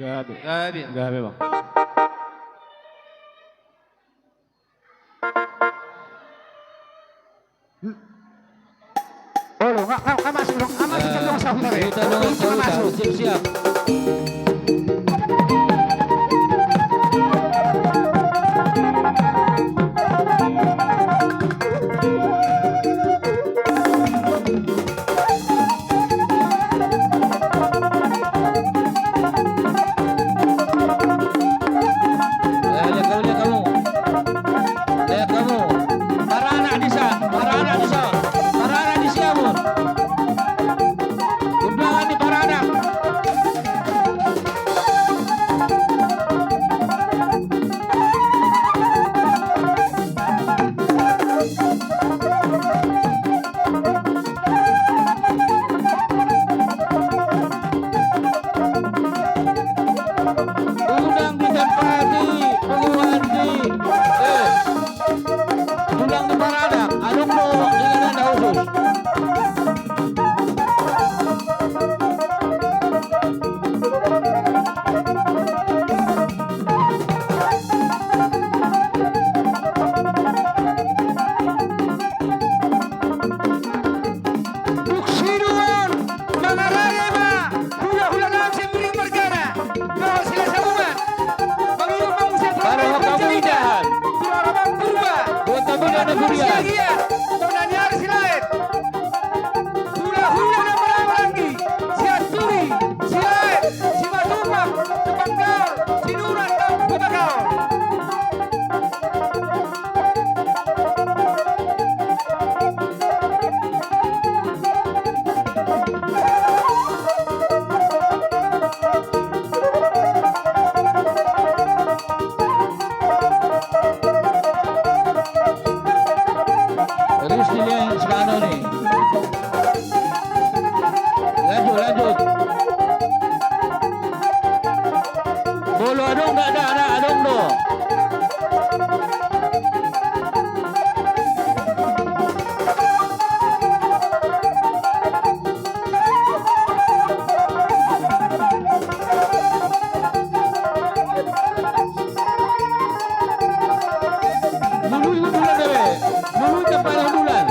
Gabi. Gabi. Gabi bang. Oh, nggak masuk dong. Nggak masuk dong sama ya. Kita dong, Nggak masuk. siap-siap. Lihat kamu. Lihat kamu. Para anak desa, para anak desa, para anak di Siamun. Undangan di para anak. Undang ditempati, pengumuman undang di para anak. Alumno dengan anda khusus. Buksiruan, Mangaraya ma, hula-hula dalam sembiring bergana. Bawa sila sabungan. Bangiyong mangusir Para kamudahan. Suara bang purba. Buat kami dan Negurian. Siagia, Tonanyar silaet. Hula-hula na marang-maranggi. Siaturi, silaet, Simatupang, Tupanggaw, Sinuran, Bubagaw. Terus dilihat sekarang nih. Lanjut. Bolo adong nggak ada anak adong dong. Luluy bulan deh. Luluy kepala bulan.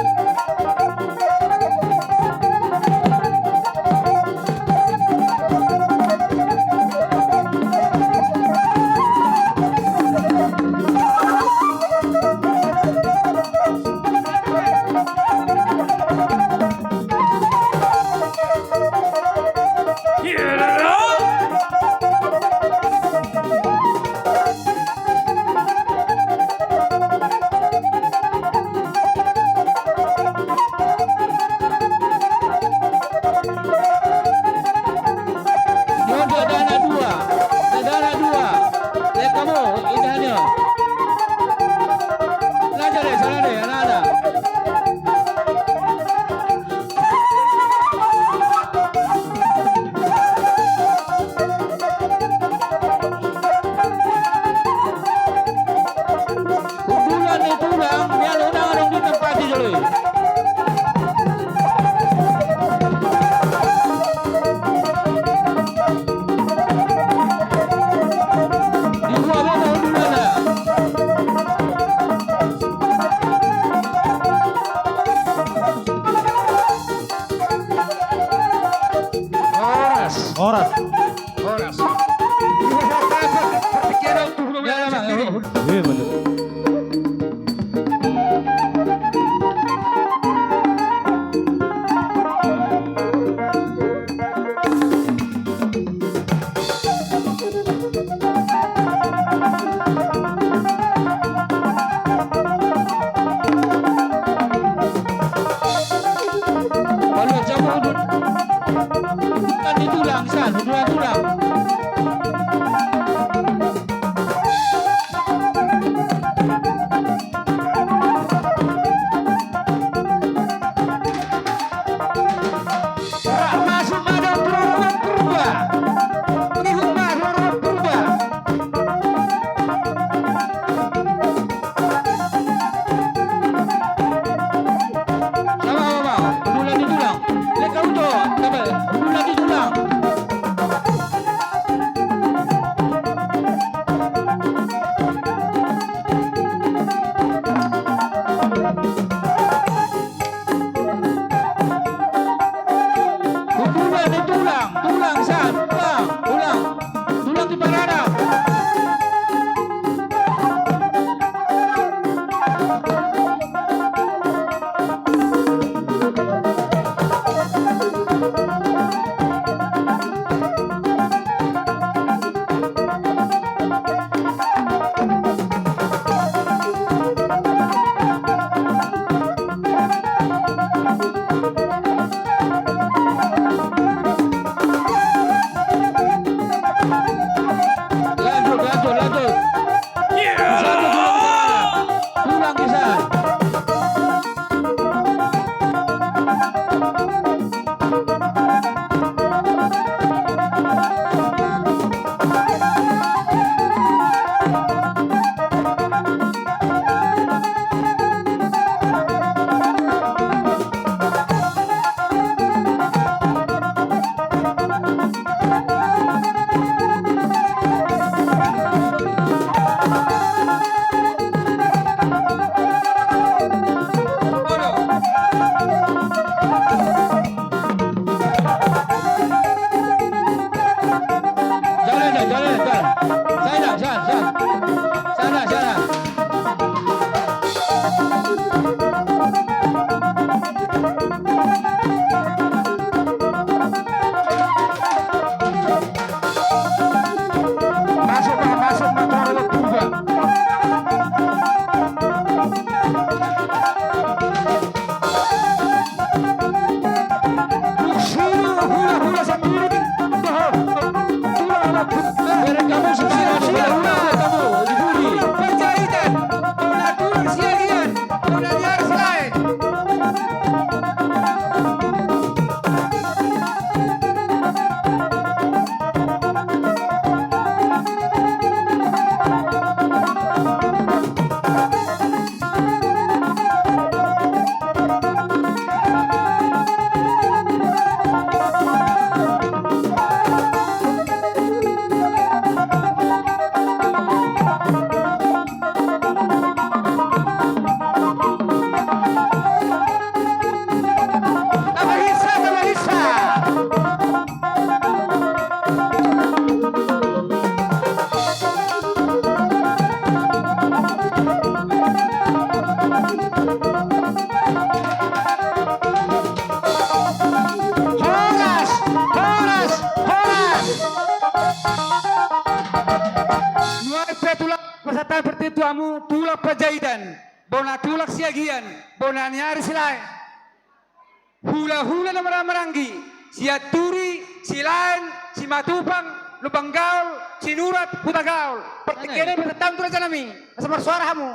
jalan. Sana. Masuk Tuhan berubah. Hula sendiri. Biar kamu Penjahitan, bola tulang siagian, bola liar selain. Tabahisa. Horas. Nuai petulak peserta bertituamu tulak penjahitan, bona tulak siagian, bona nyari silai. Hula na maranggi, siaturi, silain, si matupang, lubang gaul, sinurat, puta gaul. Pertikaian bertetang tu aja nami, asal suara kamu.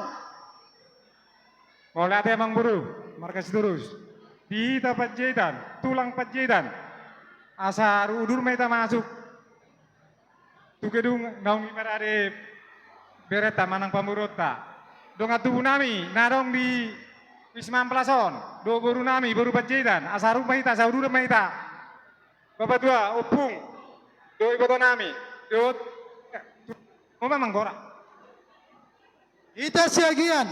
Kalau ada emang buru, markas terus. Pita penjahitan, tulang penjahitan. Asar udur meta masuk. Tu gedung naung imarade bereta manang pamurota. Donga tubuh nami, narong di Wisma Amplason, do baru nami, baru penjahitan. Asar rumah ita, asar udur ita. Bapak tua, opung, do iboto nami, do memang gora. Ita siagian,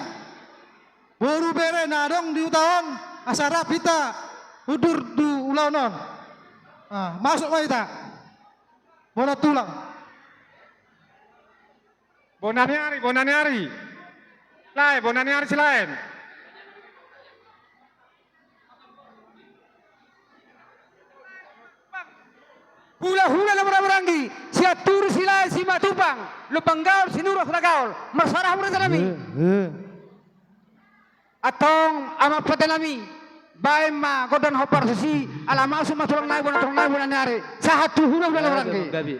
baru bere nadong di utaon, asara pita, udur du ulaunon. Masuk wa ita, bola tulang. Bonani hari. Lai, bonani hari silain. Hula na maranggi, siaturi silai, si matupang, lubang gaul, sinurat, puta gaul. Masyarakat mo na nami. Atong ama padanami, bae ma godan hopar sisi, alamasu matulang naik bona nyari. Sahatu hula na maranggi. Gabi.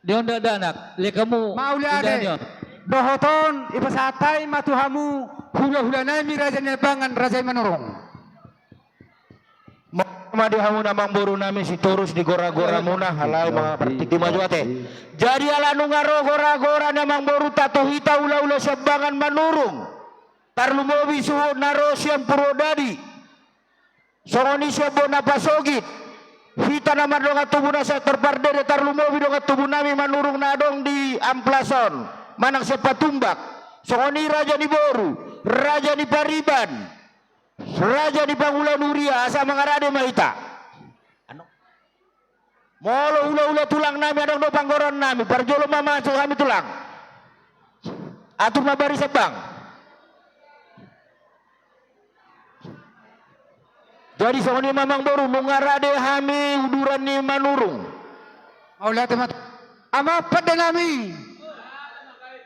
Dion danak, le kamu. Mauli ade. Bohoton ipasatay matuhamu hula-hula na raja bangan raja manorong. Madi hamu namang buru nami si turus di gora-gora muna halai mga partiki majuate. Jadi ala nungaro gora-gora namang buru tato hita ula-ula sabangan manurung. Tarlumobi suho naro siyang puro dadi. Songoni siya bona pasogit. Hita naman dong at tubo na sa terpardere tarlumobi dong at tubo nami manurung na dong di Amplason. Manang sa patumbak. Songoni raja ni Boru, raja ni Pariban. Raja di Pangulan Nuria asa mga rade mahita. Ano? Molo ula-ula tulang nami adong do panggoron nami. Parjolo mama kami tulang. Atur mabari sebang. Jadi songoni mamang boru nungarade hami uduran ni manurung. Maulah teman. Ama pada nami.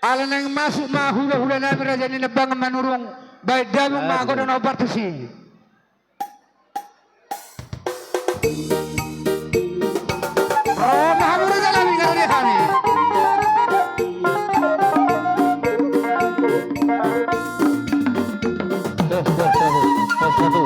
Alam yang masuk mahula-hula nami raja ni nebangan manurung. Baik damang mago dan operasi. Roma hamu raja nami karena kami. Satu.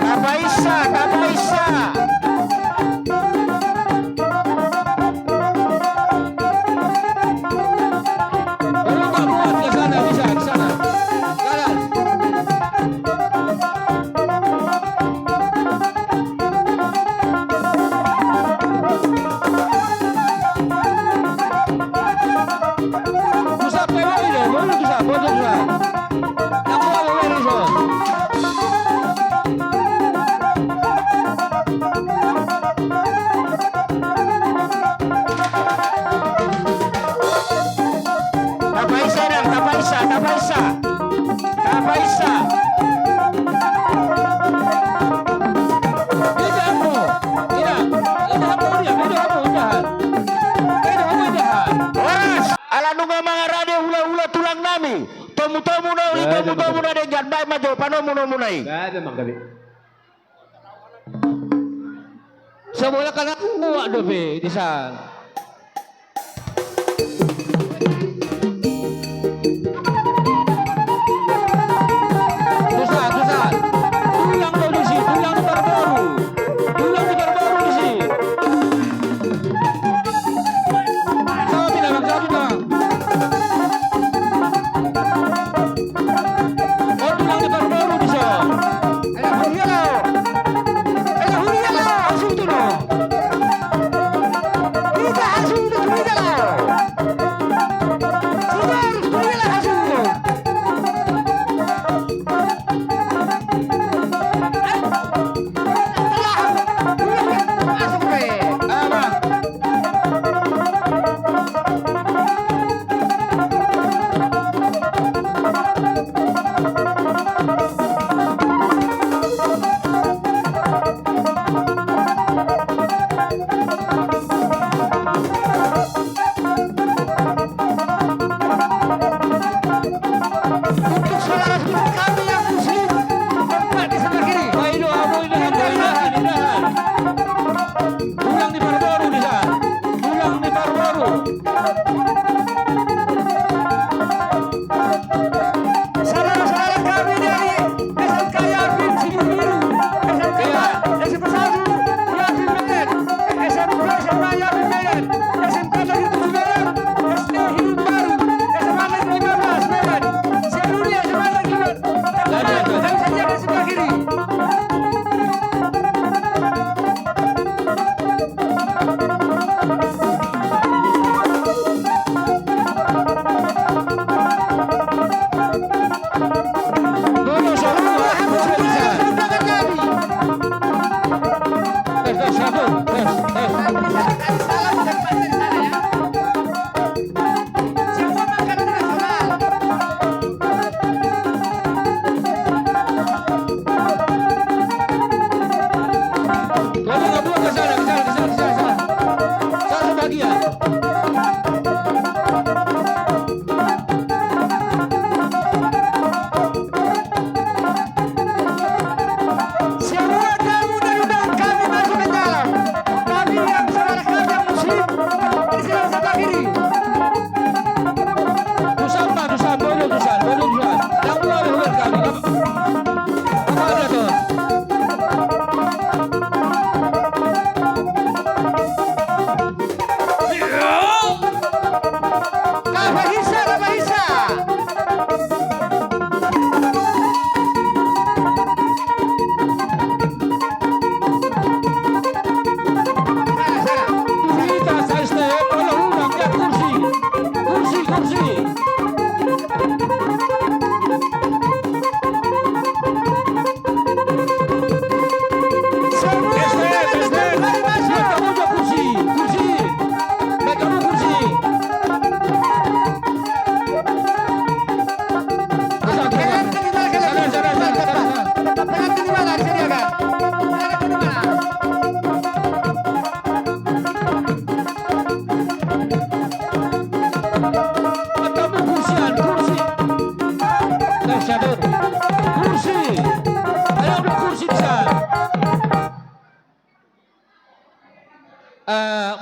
Kapaisa. gan bay maju pano munai. Gak ada mang kali. Semula kana kuwa do be di sana.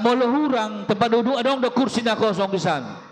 Molo hurang tempat duduk ada kursi na kosong di sana.